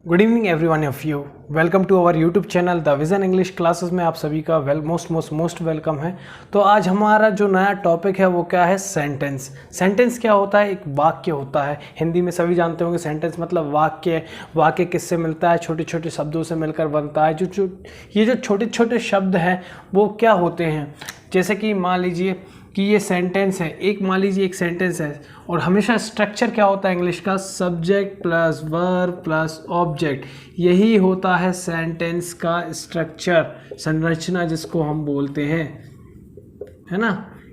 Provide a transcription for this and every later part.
Good evening everyone of you. Welcome to our YouTube channel the vision English classes में आप सभी का most welcome है। तो आज हमारा जो नया टॉपिक है वो क्या है? सेंटेंस। सेंटेंस क्या होता है? एक वाक्य होता है। हिंदी में सभी जानते होंगे सेंटेंस मतलब वाक्य। वाक्य किससे मिलता है? छोटे छोटे शब्दों से मिलकर बनता है। ये जो छोटे छोटे शब्द हैं वो क्या होते हैं? जैसे कि मान लीजिए कि ये सेंटेंस है, मान लीजिए एक सेंटेंस है और हमेशा स्ट्रक्चर क्या होता है इंग्लिश का? Subject plus verb plus object. यही होता है सेंटेंस का स्ट्रक्चर, संरचना जिसको हम बोलते हैं, है ना।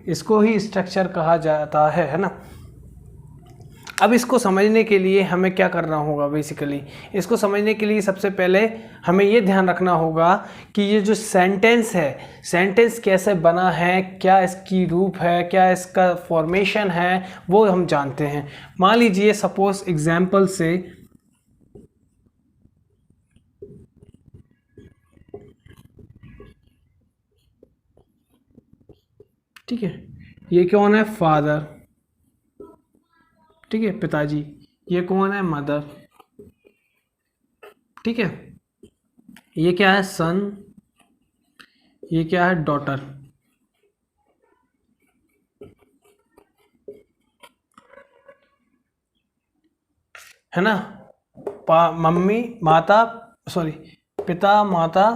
इसको ही स्ट्रक्चर कहा जाता है ना। अब इसको समझने के लिए हमें क्या करना होगा? बेसिकली इसको समझने के लिए सबसे पहले हमें ये ध्यान रखना होगा कि ये जो सेंटेंस है, सेंटेंस कैसे बना है, क्या इसकी रूप है, क्या इसका फॉर्मेशन है, वो हम जानते हैं। मान लीजिए सपोज एग्जाम्पल से ठीक है, ये कौन है? फादर, ठीक है, पिताजी। ये कौन है? मदर, ठीक है। ये क्या है? सन। ये क्या है? डॉटर, है ना। मम्मी, माता, सॉरी, पिता, माता,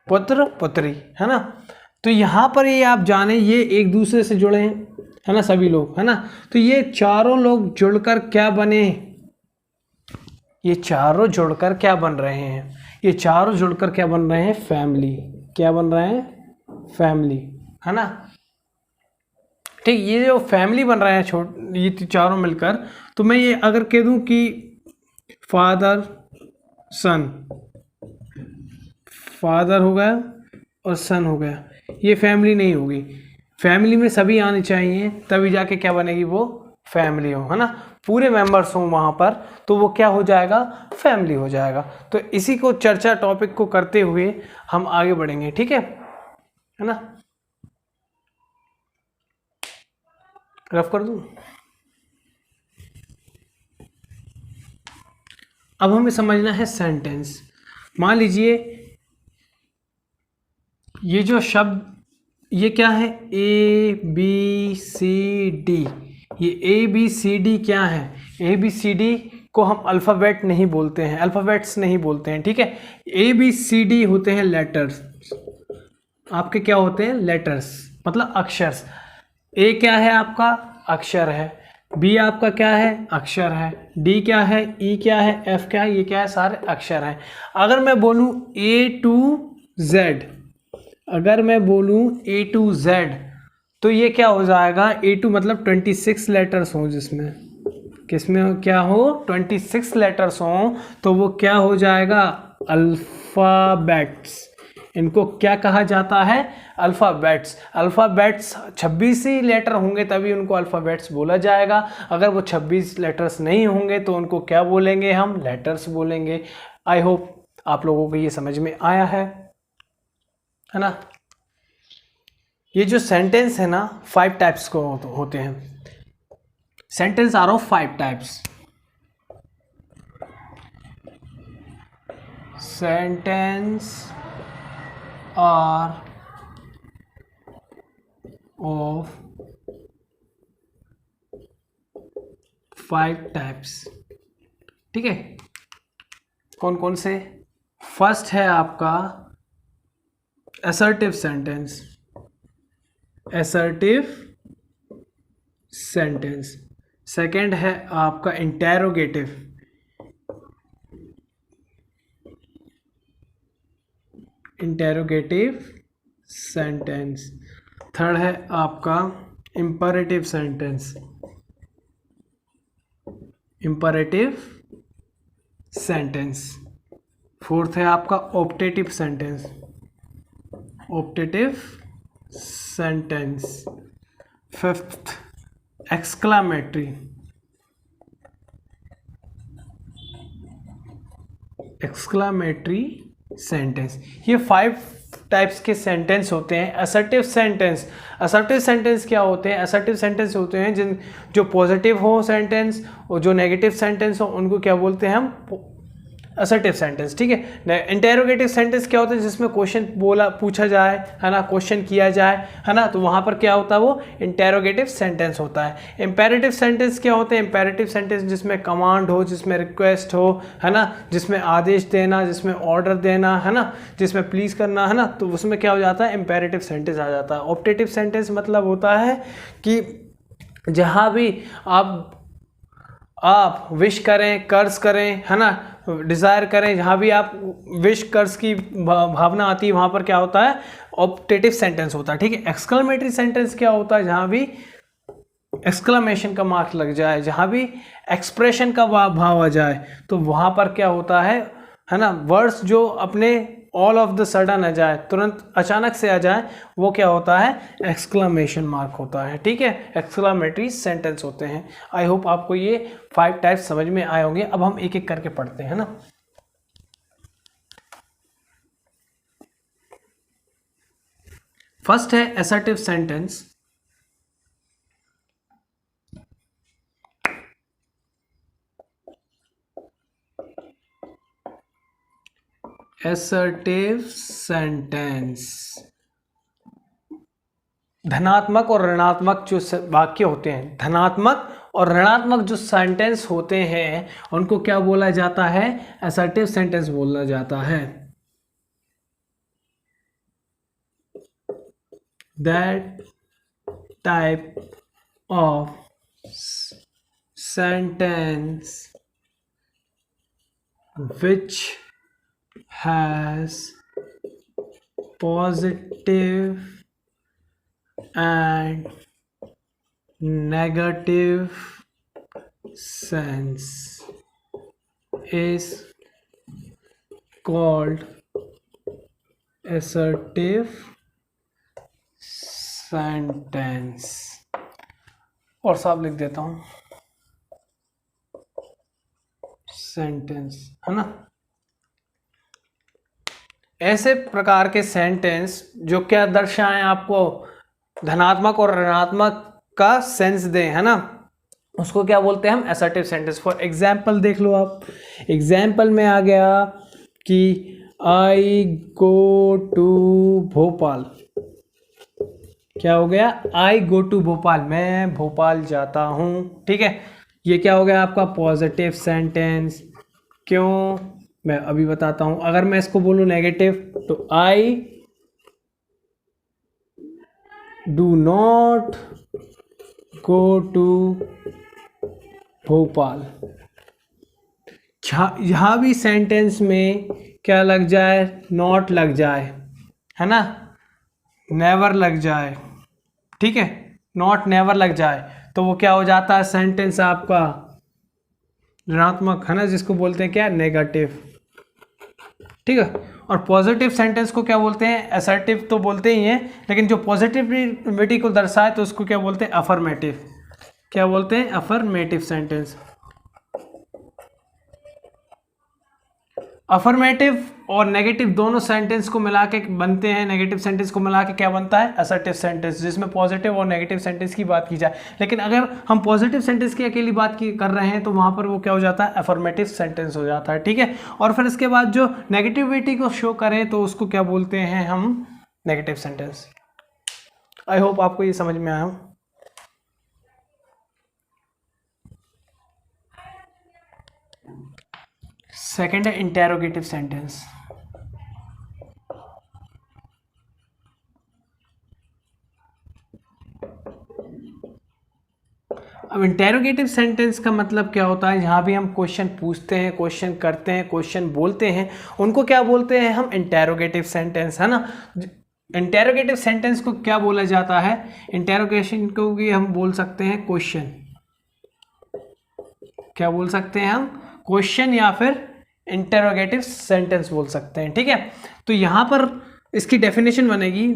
पुत्र, पुत्री, है ना। तो यहाँ पर ये आप जाने ये एक दूसरे से जुड़े हैं, है ना, सभी लोग, है ना। तो ये चारों लोग जुड़कर क्या बने? ये चारों जुड़कर क्या बन रहे हैं? ये चारों जुड़कर क्या बन रहे हैं? फैमिली। क्या बन रहे हैं? फैमिली, है ना। ठीक, ये जो फैमिली बन रहे हैं ये चारों मिलकर, तो मैं ये अगर कह दूं कि फादर सन, फादर हो गया और सन हो गया, ये फैमिली नहीं होगी। फैमिली में सभी आने चाहिए तभी जाके क्या बनेगी? वो फैमिली हो, है ना। पूरे मेंबर्स हों वहाँ पर तो वो क्या हो जाएगा? फैमिली हो जाएगा। तो इसी को चर्चा टॉपिक को करते हुए हम आगे बढ़ेंगे, ठीक है ना। रफ कर दूं। अब हमें समझना है सेंटेंस। मान लीजिए ये जो शब्द, ये क्या है? A B C D. ये ए बी सी डी क्या है? ए बी सी डी को हम अल्फ़ाबेट नहीं बोलते हैं, अल्फ़ाबेट्स नहीं बोलते हैं, ठीक है। ए बी सी डी होते हैं लेटर्स। आपके क्या होते हैं? लेटर्स, मतलब अक्षर। ए क्या है आपका? अक्षर है। बी आपका क्या है? अक्षर है। डी क्या है? ई क्या है? एफ क्या है? ये क्या है? सारे अक्षर हैं। अगर मैं बोलूँ ए टू जेड, अगर मैं बोलूँ ए टू जेड, तो ये क्या हो जाएगा? ए टू मतलब 26 लेटर्स हों, जिसमें किसमें क्या हो? 26 लेटर्स हों, तो वो क्या हो जाएगा? अल्फ़ाबेट्स। इनको क्या कहा जाता है? अल्फ़ाबेट्स। अल्फ़ाबेट्स 26 ही लेटर होंगे तभी उनको अल्फ़ाबेट्स बोला जाएगा। अगर वो 26 लेटर्स नहीं होंगे तो उनको क्या बोलेंगे? हम लेटर्स बोलेंगे। आई होप आप लोगों को ये समझ में आया है ना। ये जो सेंटेंस है ना, 5 टाइप्स को होते हैं। Sentence are of 5 types. Sentence are of 5 types, ठीक है। कौन कौन से? फर्स्ट है आपका assertive sentence, assertive sentence. Second है आपका इंटेरोगेटिव, इंटेरोगेटिव सेंटेंस। थर्ड है आपका imperative sentence, imperative sentence. Fourth है आपका optative sentence, optative sentence. Fifth exclamatory, exclamatory sentence. ये 5 टाइप्स के सेंटेंस होते हैं। असर्टिव सेंटेंस, असर्टिव सेंटेंस क्या होते हैं? असर्टिव सेंटेंस होते हैं जो पॉजिटिव हो सेंटेंस, और जो नेगेटिव सेंटेंस हो उनको क्या बोलते हैं हम? असर्टिव सेंटेंस, ठीक है। इंटेरोगेटिव सेंटेंस क्या होता है, जिसमें क्वेश्चन पूछा जाए, है ना, क्वेश्चन किया जाए, है ना, तो वहां पर क्या होता है, वो इंटेरोगेटिव सेंटेंस होता है। इंपेरेटिव सेंटेंस क्या होते हैं, इंपेरेटिव सेंटेंस जिसमें कमांड हो, जिसमें रिक्वेस्ट हो, है ना, जिसमें आदेश देना, जिसमें ऑर्डर देना, है ना, जिसमें प्लीज करना, है ना, तो उसमें क्या हो जाता है, इंपेरेटिव सेंटेंस आ जाता है। ऑप्टेटिव सेंटेंस मतलब होता है कि जहां भी आप विश करें, कर्ज करें, है ना, डिज़ायर करें, जहाँ भी आप विश कर्ज की भावना आती है वहाँ पर क्या होता है, ऑप्टेटिव सेंटेंस होता है, ठीक है। एक्सक्लेमेटरी सेंटेंस क्या होता है, जहाँ भी एक्सक्लेमेशन का मार्क लग जाए, जहाँ भी एक्सप्रेशन का भाव आ जाए, तो वहाँ पर क्या होता है ना, वर्ड्स जो अपने ऑल ऑफ द सडन आ जाए, तुरंत अचानक से आ जाए, वो क्या होता है, एक्सक्लेमेशन मार्क होता है, ठीक है। एक्सक्लेमेटरी सेंटेंस होते हैं। आई होप आपको ये 5 टाइप्स समझ में आए होंगे। अब हम एक एक करके पढ़ते हैं ना। फर्स्ट है असर्टिव सेंटेंस। असर्टिव सेंटेंस धनात्मक और ऋणात्मक जो वाक्य होते हैं, धनात्मक और ऋणात्मक जो सेंटेंस होते हैं, उनको क्या बोला जाता है, असर्टिव सेंटेंस बोला जाता है। That type of sentence which has positive and negative sense is called assertive sentence। और साफ लिख देता हूं, सेंटेंस, है ना, ऐसे प्रकार के सेंटेंस जो क्या दर्शाएं, आपको धनात्मक और ऋणात्मक का सेंस दें, है ना, उसको क्या बोलते हैं हम, असर्टिव सेंटेंस। फॉर एग्जाम्पल देख लो आप, एग्जाम्पल में आ गया कि आई गो टू भोपाल, क्या हो गया, आई गो टू भोपाल, मैं भोपाल जाता हूं, ठीक है। ये क्या हो गया आपका पॉजिटिव सेंटेंस। क्यों, मैं अभी बताता हूं। अगर मैं इसको बोलूं नेगेटिव, तो I do not go to Bhopal, यहां भी सेंटेंस में क्या लग जाए, नॉट लग जाए, है ना, नेवर लग जाए, ठीक है, नॉट नेवर लग जाए, तो वो क्या हो जाता है, सेंटेंस आपका ऋणात्मक, है ना, जिसको बोलते हैं क्या, नेगेटिव, ठीक है। और पॉजिटिव सेंटेंस को क्या बोलते हैं, असर्टिव तो बोलते ही हैं, लेकिन जो पॉजिटिविटी को दर्शाए तो उसको क्या बोलते हैं, अफर्मेटिव, क्या बोलते हैं, अफर्मेटिव सेंटेंस। अफर्मेटिव और नेगेटिव दोनों सेंटेंस को मिला के बनते हैं, नेगेटिव सेंटेंस को मिला के क्या बनता है, असर्टिव सेंटेंस, जिसमें पॉजिटिव और नेगेटिव सेंटेंस की बात की जाए। लेकिन अगर हम पॉजिटिव सेंटेंस की अकेली बात कर रहे हैं, तो वहां पर वो क्या हो जाता है, अफर्मेटिव सेंटेंस हो जाता है, ठीक है। और फिर इसके बाद जो नेगेटिविटी को शो करे, तो उसको क्या बोलते हैं हम, नेगेटिव सेंटेंस। आई होप आपको ये समझ में आया। सेकेंड है इंटेरोगेटिव सेंटेंस। अब इंटेरोगेटिव सेंटेंस का मतलब क्या होता है, जहां भी हम क्वेश्चन पूछते हैं, क्वेश्चन करते हैं, क्वेश्चन बोलते हैं, उनको क्या बोलते हैं हम, इंटेरोगेटिव सेंटेंस, है ना। इंटेरोगेटिव सेंटेंस को क्या बोला जाता है, इंटेरोगेशन को भी हम बोल सकते हैं क्वेश्चन, क्या बोल सकते हैं हम, क्वेश्चन, या फिर इंटेरोगेटिव सेंटेंस बोल सकते हैं, ठीक है। तो यहां पर इसकी डेफिनेशन बनेगी,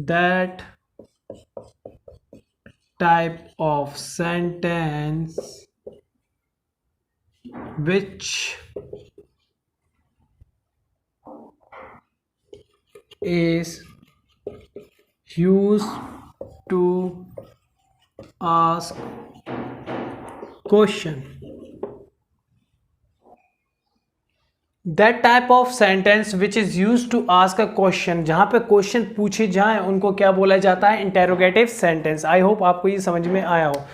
that type of sentence which is used to ask question. That type of sentence which is use to ask a question, जहां पे क्वेश्चन पूछे जाएं उनको क्या बोला जाता है? Interrogative sentence. आई होप आपको ये समझ में आया हो।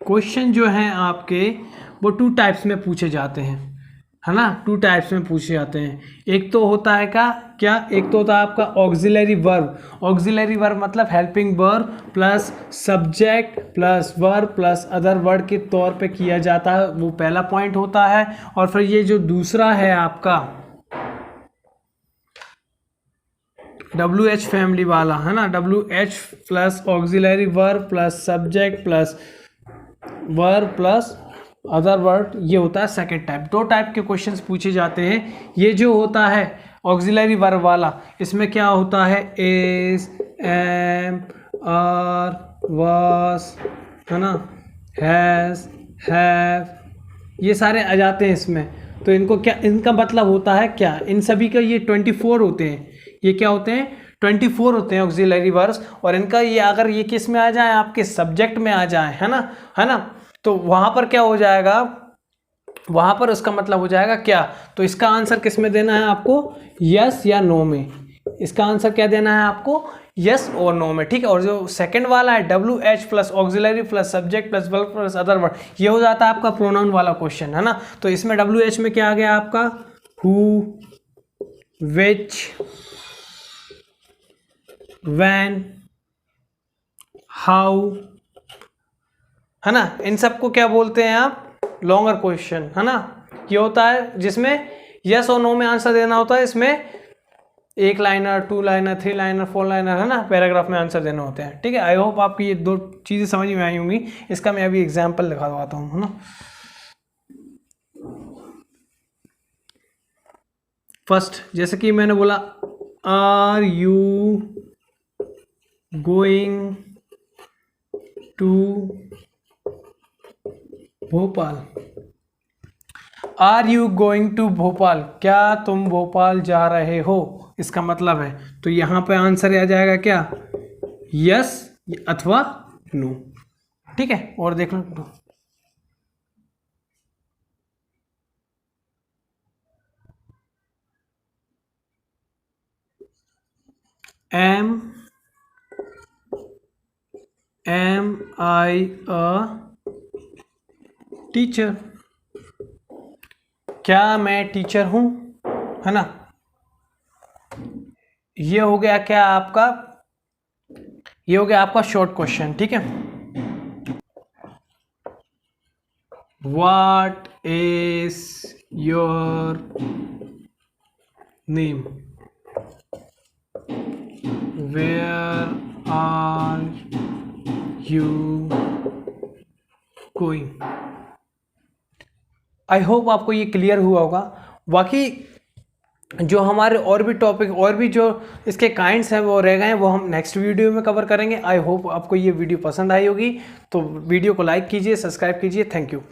क्वेश्चन जो हैं आपके वो 2 टाइप्स में पूछे जाते हैं, है ना? 2 टाइप्स में पूछे जाते हैं। एक तो होता है क्या एक तो होता है आपका ऑक्सिलरी वर्ब। ऑक्सिलरी वर्ब मतलब helping verb plus subject plus verb plus other word के तौर पे किया जाता है, वो पहला पॉइंट होता है। और फिर ये जो दूसरा है आपका WH फैमिली वाला, है ना? WH plus auxiliary verb plus subject plus verb plus other word, ये होता है सेकेंड टाइप। 2 टाइप के क्वेश्चंस पूछे जाते हैं। ये जो होता है ऑक्सिलरी वर्ब वाला, इसमें क्या होता है? इज, एम, आर, वाज, है ना, हैज, हैव, ये सारे आ जाते हैं इसमें। तो इनको क्या, इनका मतलब होता है क्या? इन सभी का ये 24 होते हैं। ये क्या होते हैं? 24 होते हैं ऑक्सिलरी वर्ब्स। और इनका ये अगर ये किस में आ जाए? आपके सब्जेक्ट में आ जाए, है ना, तो वहां पर क्या हो जाएगा? वहां पर उसका मतलब हो जाएगा क्या? तो इसका आंसर किस में देना है आपको? यस या नो में। इसका आंसर क्या देना है आपको? यस और नो में, ठीक है। और जो सेकंड वाला है WH plus auxiliary plus subject plus verb plus other word, ये हो जाता है आपका प्रोनाउन वाला क्वेश्चन, है ना। तो इसमें WH में क्या आ गया आपका? हु, विच, व्हेन, हाउ, है ना। इन सबको क्या बोलते हैं आप? लॉन्गर क्वेश्चन, है ना। ये होता है जिसमें यस और नो में आंसर देना होता है। इसमें 1 लाइनर, 2 लाइनर, 3 लाइनर, 4 लाइनर, है ना, पैराग्राफ में आंसर देने होते हैं, ठीक है। आई होप आपकी ये 2 चीज़ें समझ में आई होंगी। इसका मैं अभी एग्जाम्पल दिखाता हूँ, है ना। फर्स्ट, जैसे कि मैंने बोला, are you going to Bhopal? Are you going to Bhopal? क्या तुम भोपाल जा रहे हो? इसका मतलब है, तो यहां पे आंसर आ जाएगा क्या? यस अथवा नो, ठीक है। और देख लो, एम आई अ टीचर? क्या मैं टीचर हूं, है ना। ये हो गया क्या आपका? ये हो गया आपका शॉर्ट क्वेश्चन, ठीक है। What is your name? Where are you going? I hope आपको ये क्लियर हुआ होगा। बाकी जो हमारे और भी टॉपिक और भी जो इसके काइंड्स हैं वो रह गए हैं, वो हम नेक्स्ट वीडियो में कवर करेंगे। आई होप आपको ये वीडियो पसंद आई होगी। तो वीडियो को लाइक कीजिए, सब्सक्राइब कीजिए। Thank you.